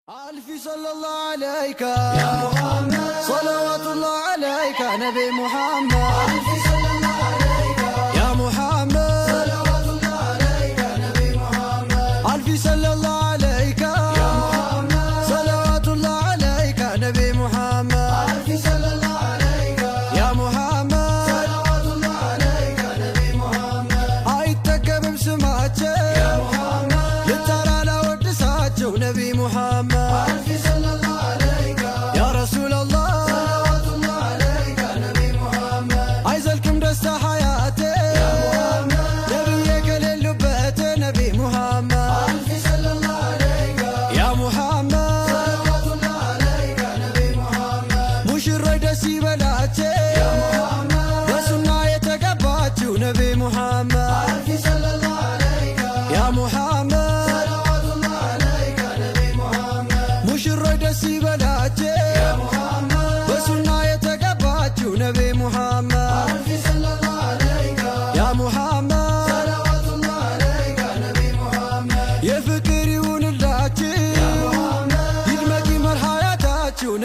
ألفي صلى الله عليك يا محمد صلوات الله عليك نبي محمد ألفي صلى الله عليك يا محمد صلوات الله عليك نبي محمد ألفي صلى الله عليك يا محمد صلوات الله عليك نبي محمد ألفي صلى الله عليك يا محمد صلوات الله عليك نبي محمد أيتكب بسمعته يا محمد لترى لو ودساته نبي محمد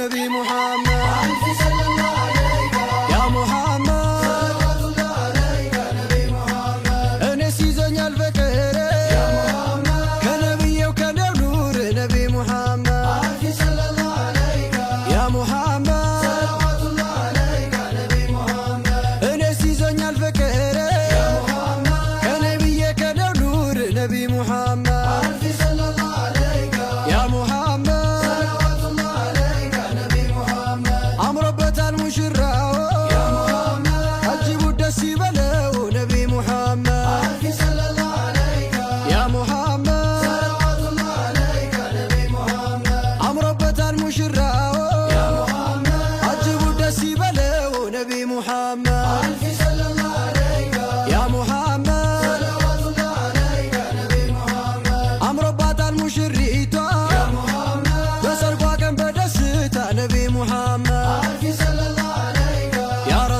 نبي محمد ألفي صلى الله عليك يا محمد صلوات الله عليك نبي محمد أنا سيزني الفكر يا محمد كنبي وكان نور نبي محمد ألفي صلى الله عليك يا محمد صلوات الله عليك نبي محمد أنا سيزني الفكر يا محمد كنبي وكان نور نبي محمد ألفي صلى الله عليك يا محمد المشرع يا محمد أجيب الدسي بلو نبي محمد ألفي صلى الله عليك يا محمد صلوات الله عليك نبي محمد أمربة المشرع يا محمد أجيب الدسي بلو نبي محمد ألفي صلى الله عليك يا محمد صلوات الله عليك نبي محمد أمربة المشريت يا محمد بسرقوا كم بدستا نبي محمد ألفي صلى الله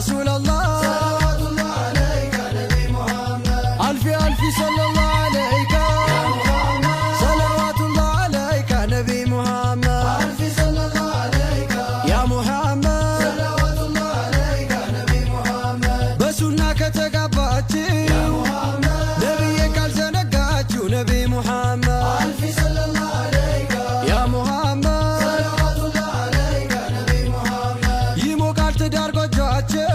رسول الله صلوات الله عليك نبي محمد ألفي ألفي صلى الله عليك يا محمد صلوات الله عليك نبي محمد ألفي صلى الله عليك يا محمد صلوات الله عليك نبي محمد بسنا كتقبات يا محمد نبيك الزنقات نبي محمد ألفي صلى الله عليك يا محمد صلوات الله عليك نبي محمد يموقال تدار قجاتي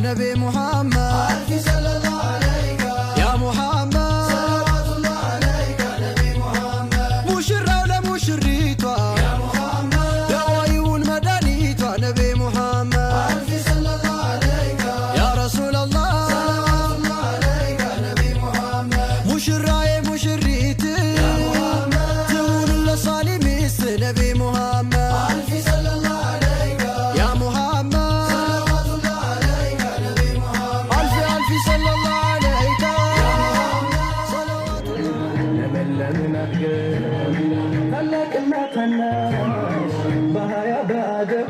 نبي محمد ألفي صلى الله عليك يا محمد صلوات الله عليك نبي محمد مشرة ولا مشريتها يا محمد دوايون مدانيتها نبي محمد ألفي صلى الله عليك يا رسول الله صلوات الله عليك نبي محمد مشرة يا مشريتي يا محمد تقول للصالميس نبي محمد ألفي صلى الله عليك يا محمد صلى الله عليك خلك المثنى بهايا بادب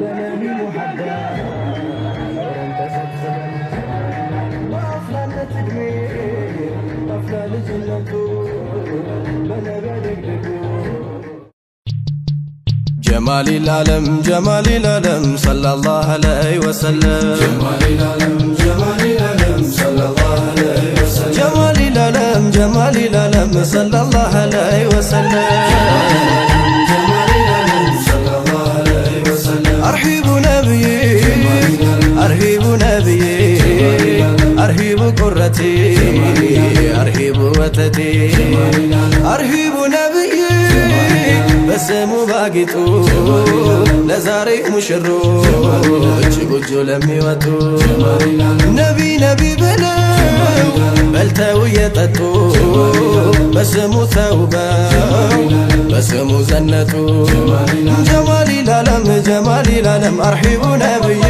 بنامي محدد انت سبسبا وافلا تدمير افلا لجنته بنا بدقدقو جمال العالم صلى الله عليه وسلم جمال العالم صلى الله عليه وسلم جمال العالم صلى الله عليه وسلم جمال العالم صلى الله عليه وسلم أرحب نبيي أرحب نبيي أرحب قرتي أرحب وتدي أرحب نبيي በስሙ ባጊጡ ለዛሬ ሙሽሮች ጎጆ ለሚወጡ ነቢ ብለው በልተው እየጠጡ በስሙ ተውበው በስሙ ዘነጡ ጀማል ልዓለም አርሂቡ ነብይ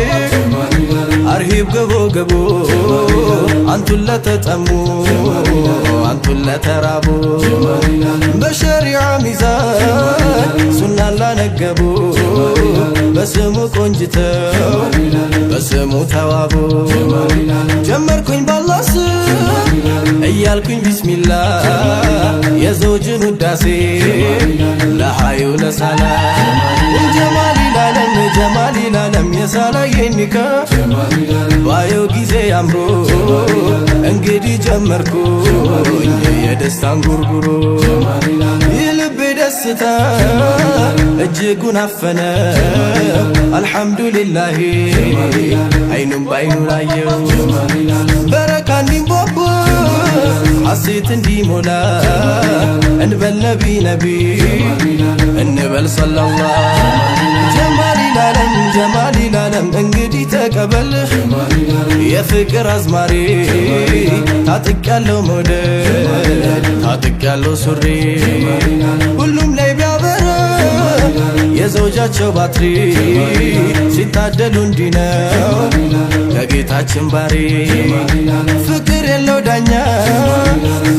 አርሂብ ግቡ አንቱን ለተጠሙ አንቱን ለተራቡ በሸሪዓ ሚዛን ሱናን ላነገቡ በስሙ ቆንጅተው በስሙ ተዋቡ ጀመርኩኝ ባላህ ስም እያልኩኝ ቢስሚላህ የዘውጅን ውዳሴ ለሃዩ ለሳላም ጀማሊ ላለም ጀማሊ ላለም የሳላየኒካ ባየው ጊዜ አምሮ እንግዲህ ጀመርኩኝ የደስታን ጉርጉሮ የልቤ ደስታ እጅጉን አፈነ አልሐምዱሊላህ አይኑም ባይኑ ላየው በረካ እንዲንቦቦ ሐሴት እንዲሞላ እንበል ነቢ ነቢ እንበል ሰለላህ ጀማሊ ላለም ጀማሊ ላለም እንግዲህ ተቀበል የፍቅር አዝማሪ ታጥቄያለሁ መውደድ ታጥቄያለሁ ሱሪ ሁሉም ላይ ቢያበራ የዘውጃቸው ባትሪ ሲታደሉ እንዲህ ነው ከጌታችን ባሪ ፍቅር የለው ዳኛ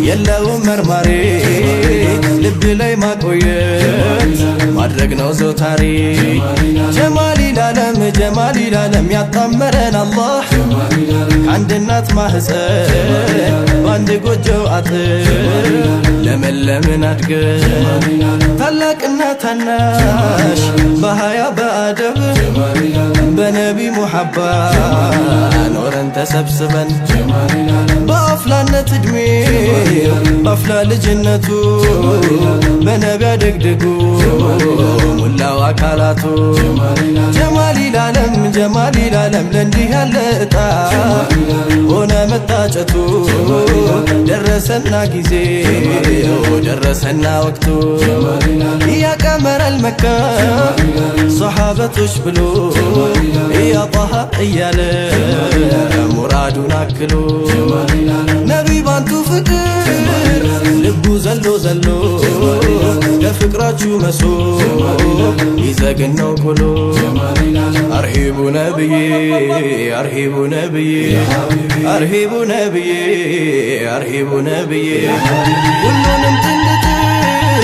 የለውም መርማሪ ልብ ላይ ማቆየት ማድረግ ነው ዘውታሪ ጀማሊ ላለም ያጣመረን አላህ ከአንድ እናት ማህፀን በአንድ ጎጆ አጥር ለመለምን አድገን ታላቅና ታናሽ በሃያ በአደብ በነቢ ሙሐባ ኖረን ተሰብስበን በአፍላነት ዕድሜ በአፍላ ልጅነቱ በነቢ አደግድጉ ሙላው አካላቱ ጀማሊ ላለም ለእንዲህ ያለ እጣ ሆነ መታጨቱ ደረሰና ጊዜው ደረሰና ወቅቱ ያቀመረል መካ ሰሓበቶች ብሎ ያጣሃ እያለ ሙራዱን አክሎ ነቢ ባንቱ ፍቅር ልቡ ዘሎ ዘሎ ለፍቅራችሁ መሶ ይዘግን ነው ቆሎ አርሂቡ ነብዬ አርሂቡ ነብዬ አርሂቡ ነብዬ አርሂቡ ነብዬ ሁሉንም ጥንድ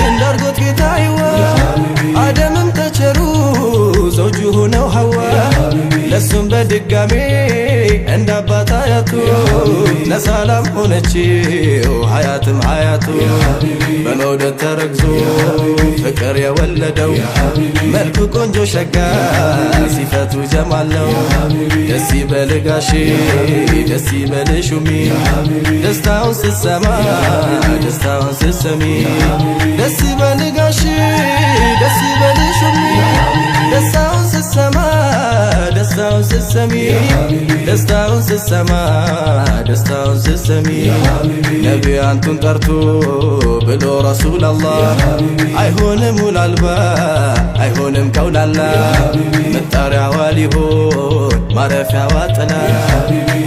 እንዳርጎት ጌታዬዋ አደምም ተቸሩ ዘውጁ ሆነው ሐዋ ለሱም በድጋሜ እንደ አባት አያቱ ለሰላም ሆነችው ሀያትም ሀያቱ በመውደድ ተረግዞ ፍቅር የወለደው መልኩ ቆንጆ ሸጋ ሲፈቱ ጀማል ነው ደስ ይበልህ ጋሼ ደስ ይበልህ ሹሚ ደስታውን ስትሰማ ደስታውን ስትሰሚ ደስ ይበልህ ጋሼ ደስ ይበልህ ሹሚ ደስታውን ስትሰማ ደስታውን ስትሰሚ ደስታውን ስትሰማ ደስታውን ስትሰሚ ነቢ አንቱን ጠርቶ ብሎ ረሱል አላህ አይሆንም ውላልባ አይሆንም ከውላላ መጣሪያዋ ሊሆን ማረፊያዋ ጥላ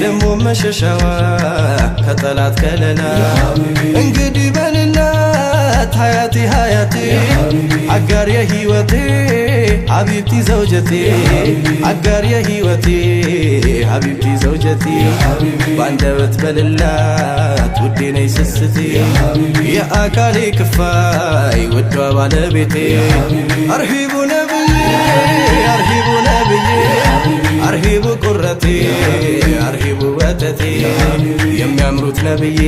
ደሞ መሸሻዋ ከጠላት ከለላ እንግዲህ በልላት ሀያቴ ሀያቴ አጋር የህይወቴ ሐቢብቲ ዘውጀቴ አጋር የህይወቴ ሐቢብቲ ዘውጀቴ ባንደበት በልላት ውዴ ነይ ስስቴ የአካሌ ክፋይ ውዷ ባለቤቴ አርሂቡ ነብዬ አርሂቡ ነብዬ አርሂቡ ቁረቴ አርሂቡ ወተቴ የሚያምሩት ነብዬ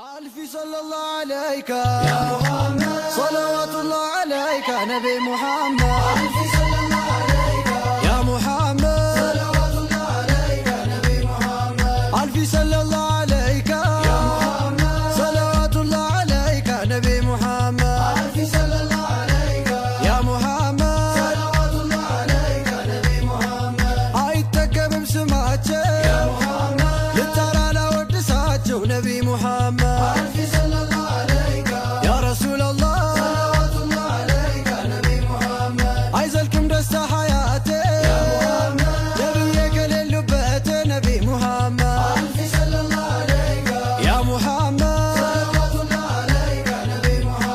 አልፊ ሰለላሁ ዐለይከ ያ ሙሐመድ ሰለዋቱላህ ዐለይከ ነቢ ሙሐመድ አልፊ ሰለላሁ ዐለይከ ያ ሙሐመድ ሰለዋቱላህ ዐለይከ ነቢ ሙሐመድ አልፊ ሰለላሁ ዐለይከ ያ ሙሐመድ ሰለዋቱላህ ዐለይከ ነቢ ሙሐመድ አልፊ ሰለላሁ ዐለይከ ያ ሙሐመድ ሰለዋቱላህ ዐለይከ ነቢ ሙሐመድ አይጠገብም ስማቸው ያ ሙሐመድ ልጠራ ላወድሳቸው ነቢ ሙሐመድ አልፊ ሰለላሁ ዐለይከ ያ ረሱለላህ ሰለዋቱላህ ዐለይከ ነቢ ሙሐመድ አይዘልቅም ደስታ ሐያቴ ያ ሙሐመድ ነቢዬ ከሌሉበት ነቢ ሙሐመድ አልፊ ሰለላሁ ዐለይከ ያ ሙሐመድ ሰለዋቱላህ ዐለይከ ነቢ ሙሐመድ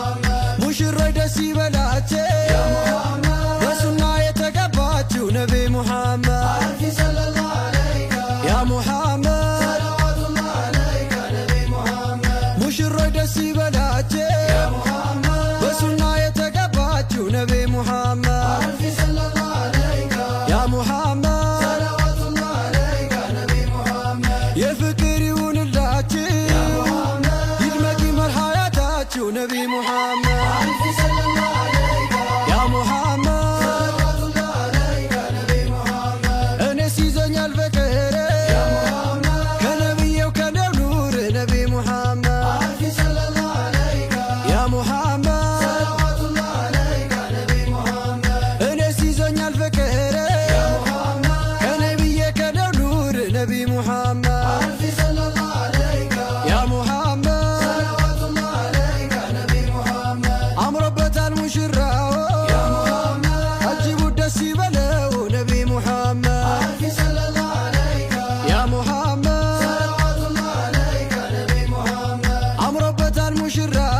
نبي محمد ألف صلى الله عليك يا محمد صلوات الله عليك نبي محمد أنا سيزن الفكر يا محمد كنبي وكان نور نبي محمد ألف صلى الله عليك يا محمد صلوات الله عليك نبي محمد أنا سيزن الفكر يا محمد كنبي وكان نور نبي محمد ألف صلى الله عليك يا محمد صلوات الله عليك نبي محمد أمربت المشرع يا محمد أجيب الدسي بلو نبي محمد ألف صلى الله عليك يا محمد صلوات الله عليك نبي محمد أمربت المشرع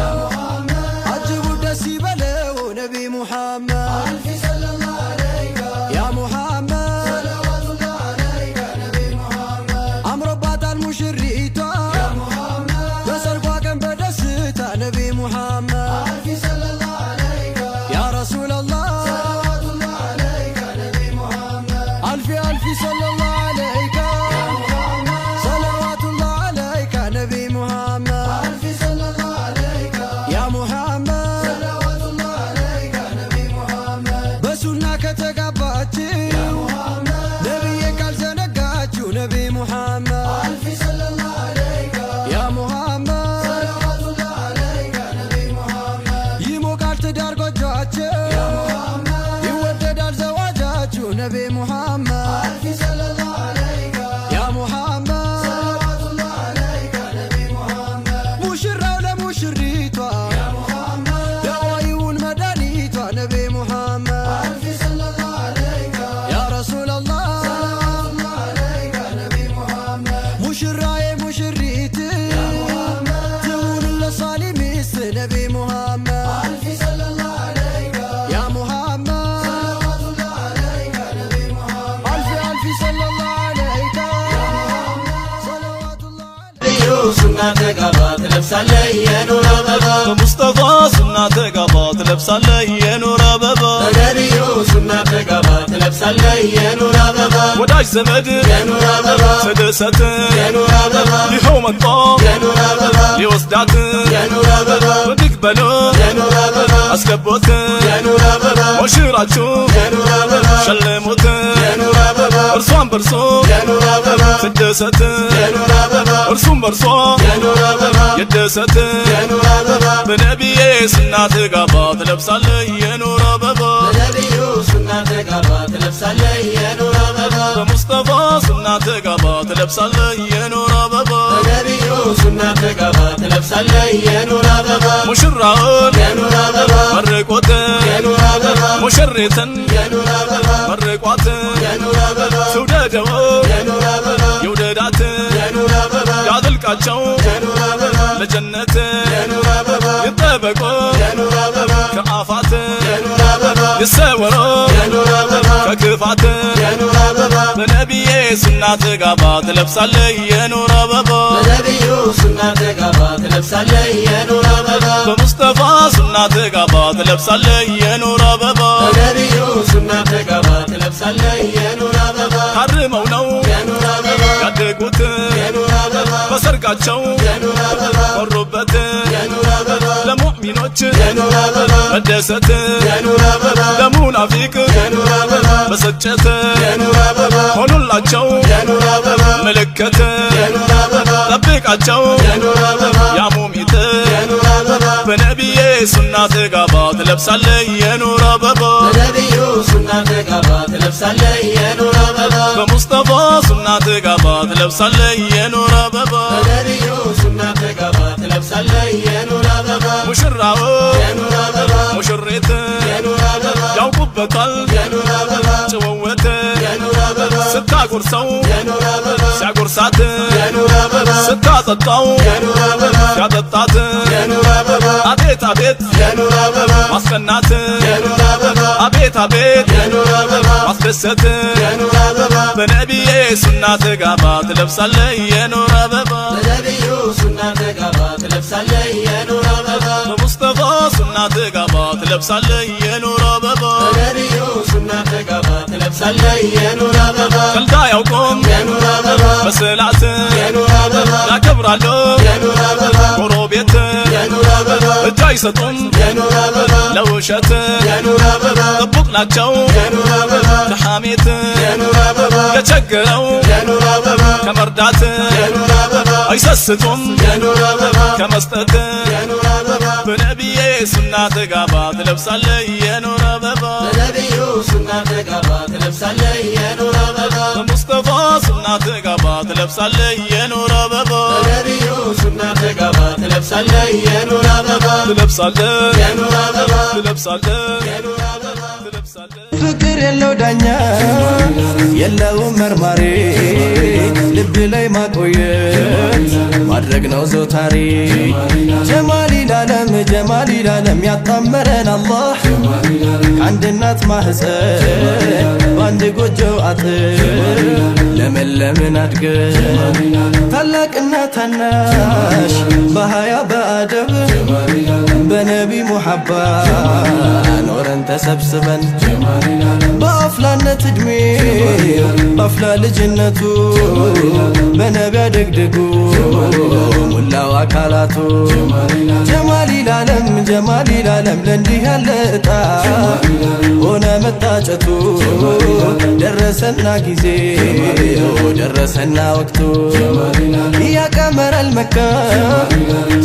يا محمد أجيب الدسي بلو نبي محمد ألف صلى الله عليك يا محمد صلوات الله عليك نبي محمد أمربت المشريتا يا محمد بسرقا كان بدستا نبي محمد ألف صلى الله عليك يا رسول الله صلوات الله عليك نبي محمد ألف ألف صلى الله عليك يا محمد صلوات الله عليك نبي محمد ألف صلى الله عليك يا محمد صلوات الله عليك نبي محمد بسنا كتقباتي يا محمد نبي قال زنقاتي نبي محمد ألف صلى الله عليك يا محمد صلوات الله عليك نبي محمد يمو قال تدار قجاتي يا محمد يودد الزواجاتي نبي محمد ألف صلى الله عليك يا محمد صلوات الله عليك نبي محمد مشرة ولا مشريتها يا محمد دوايون مدانيتها نبي محمد ألف صلى الله عليك يا رسول الله صلوات الله عليك نبي محمد مشرة يا مشريتي يا محمد تقول للصالميس نبي محمد ألف صلى الله عليك يا محمد صلوات الله عليك نبي محمد ألف ألف صلى الله عليك يا محمد صلوات الله عليك سنة تقبات لبسالي ينور بابا بمصطفى سنة تقبات لبسالي ينور بابا نبيو سنة تقبات لبسالي ينور بابا وداج زمد ينور بابا سدست ينور بابا لحوم الطاب ينور بابا لوسدات ينور بابا وتقبلو ينور بابا اسكبوت ينور بابا وشيراتشو ينور بابا شلموت ينور بابا ارسوان برسو ينور بابا سدست ينور بابا ارسوم برسو ينور بابا يدست ينور بابا بنبي سنة تقبات لبسالي ينور بابا بنبيو سنة تقبات لبسالي ينور بابا بمصطفى سنة تقبات لبسالي ينور بابا بنبيو سنة تقبات لبسالي ينور بابا مشرعون ينور بابا مرقوت ينور بابا مشرتا ينور بابا مرقوت ينور بابا سوداجو ينور بابا يوددات ينور بابا ያድልቃቸው የኑር አበባ ለጀነት የኑር አበባ ይጠበቁ የኑር አበባ ከአፋት የኑር አበባ ይሰወሩ የኑር አበባ ከክፋት የኑር አበባ በነቢዬ ሱና ተጋባ ትለብሳለህ የኑር አበባ በነቢዩ ሱና ተጋባ ትለብሳለህ የኑር አበባ በሙስጠፋ ሱና ተጋባ ትለብሳለህ የኑር አበባ በነቢዩ ሱና ተጋባ ትለብሳለህ የኑር አበባ ታርመው ነው የኑር አበባ ያደጉት የኑር አበባ በሰርጋቸው የኑር አበባ ወሮበት የኑር አበባ ለሙእሚኖች የኑር አበባ መደሰት የኑር አበባ ለሙናፊቅ የኑር አበባ መሰጨት የኑር አበባ ሆኑላቸው የኑር አበባ ምልክት የኑር አበባ ጠብቃቸው የኑር አበባ ያ ሙሚት የኑር አበባ በነቢዬ ሱና ተጋባ ትለብሳለህ የኑር አበባ በነቢዩ ሱና ተጋባ ትለብሳለህ የኑር አበባ በሙስጠፋ ሱና ተጋባ ትለብሳለህ የኑር አበባ በነቢዩ ሱና ተጋባ ትለብሳለህ የኑር አበባ ሙሽራው የኑር አበባ ሙሽሪት የኑር አበባ ያውቁበታል የኑር አበባ ጭወወት የኑር አበባ ስታጎርሰው የኑር አበባ ሲያጎርሳት የኑር አበባ ስታጠጣው የኑር አበባ ሲያጠጣት የኑር አበባ አቤት አቤት የኑር አበባ ማስቀናት የኑር አበባ አቤት አቤት የኑር አበባ ማስደሰት የኑር አበባ በነቢዬ ሱና ተጋባ ትለብሳለህ የኑር አበባ በነቢዩ ሱና ተጋባ ትለብሳለህ የኑር አበባ በሙስጠፋ ሱና ተጋባ ትለብሳለህ የኑር አበባ በነቢዩ ሱና ተጋባ ትለብሳለህ የኑር አበባ ቀልድ አያውቁም የኑር አበባ በስላት የኑር አበባ ያከብራሉ የኑር አበባ ጎረቤት የኑር አበባ እጅ አይሰጡም የኑር አበባ ለውሸት የኑር አበባ ጥቡቅ ናቸው የኑር አበባ ከሐሜት የኑር አበባ የቸገረው የኑር አበባ ከመርዳት የኑር አበባ አይሰስቱም የኑር አበባ ከመስጠት የኑር አበባ በነቢዬ ሱና ተጋባ ትለብሳለህ የኑር አበባ በነቢዩ ሱና ተጋባ ትለብሳለህ የኑር አበባ በሙስጠፋ ሱና ተጋባ ትለብሳለህ የኑር አበባ በነቢዩ ሱና ተጋባ ትለብሳለህ የኑር አበባ ትለብሳለህ የኑር አበባ ትለብሳለህ የኑር አበባ ትለብሳለህ ፍቅር የለው ዳኛ የለውም መርማሪ ልብ ላይ ማቆየት ማድረግ ነው ዘውታሪ ጀማሊ ላለም ያጣመረን አላህ ከአንድ እናት ማህፀን በአንድ ጎጆ አጥር ለመለምን አድገን ታላቅና ታናሽ በሃያ በአደብ በነቢ ሙሐባ ኖረን ተሰብስበን በአፍላነት ዕድሜ በአፍላ ልጅነቱ በነቢ አደግድጉ ሙላው አካላቱ ጀማሊ ላለም ለእንዲህ ያለ እጣ ሆነ መታጨቱ ደረሰና ጊዜ ደረሰና ወቅቱ ያቀመራል መካ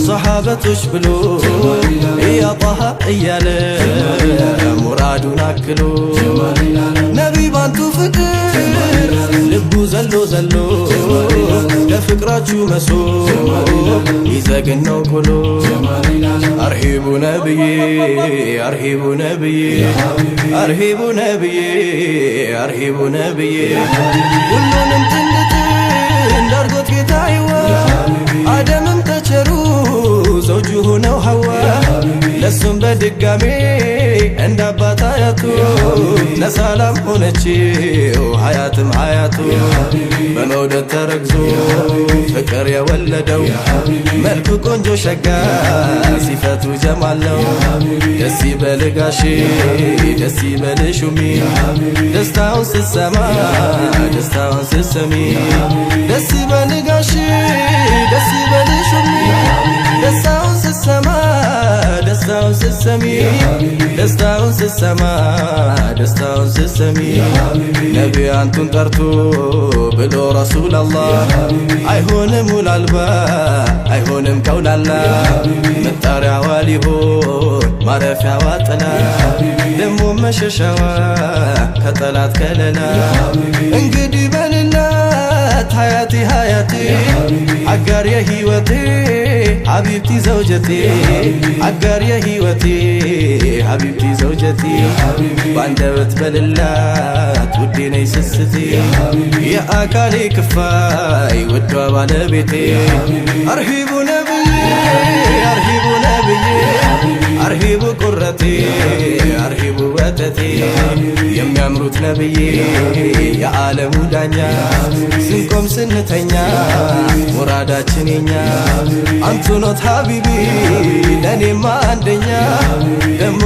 ሰሓበቶች ብሎ ያጣሃ እያለ ሙራዱን አክሎ ነቢ ባንቱ ፍቅር ልቡ ዘሎ ለፍቅራችሁ መሶ ይዘግን ነው ቆሎ አርሂቡ ነብዬ አርሂቡ ነብዬ አርሂቡ ነብዬ አርሂቡ ነብዬ ሁሉንም ጥንድ እንዳርጎት ጌታዬዋ አደምም ተቸሩ ዘውጁ ሆነው ሐዋ ለሱም በድጋሜ እንደ አባት አያቱ ለሰላም ሆነችው ሀያትም ሀያቱ በመውደድ ተረግዞ ፍቅር የወለደው መልኩ ቆንጆ ሸጋ ሲፈቱ ጀማል ነው ደስ ይበልህ ጋሼ ደስ ይበልህ ሹሚ ደስታውን ስትሰማ ደስታውን ስትሰሚ ደስ ይበልህ ጋሼ ደስ ይበልህ ሹሚ ደስታውን ስትሰማ ደስታውን ስትሰሚ ደስታውን ስትሰማ ደስታውን ስትሰሚ ነቢ አንቱን ጠርቶ ብሎ ረሱል አላህ አይሆንም ውላልባ አይሆንም ከውላላ መጣሪያዋ ሊሆን ማረፊያዋ ጥላ ደሞ መሸሻዋ ከጠላት ከለላ እንግዲህ በልላት ሀያቴ ሀያቴ አጋር የህይወቴ ሐቢብቲ ዘውጀቴ አጋር የህይወቴ ሐቢብቲ ዘውጀቴ ባንደበት በልላት ውዴ ነይ ስስቴ የአካሌ ክፋይ ውዷ ባለቤቴ አርሂቡ ነብዬ አርሂቡ ነብዬ አርሂቡ ቁረቴ አርሂቡ ወተቴ የሚያምሩት ነብዬ የዓለሙ ዳኛ ስንቆም ስንተኛ ሙራዳችን የኛ አንቱ ኖት ሐቢቢ ለኔማ አንደኛ ደሞ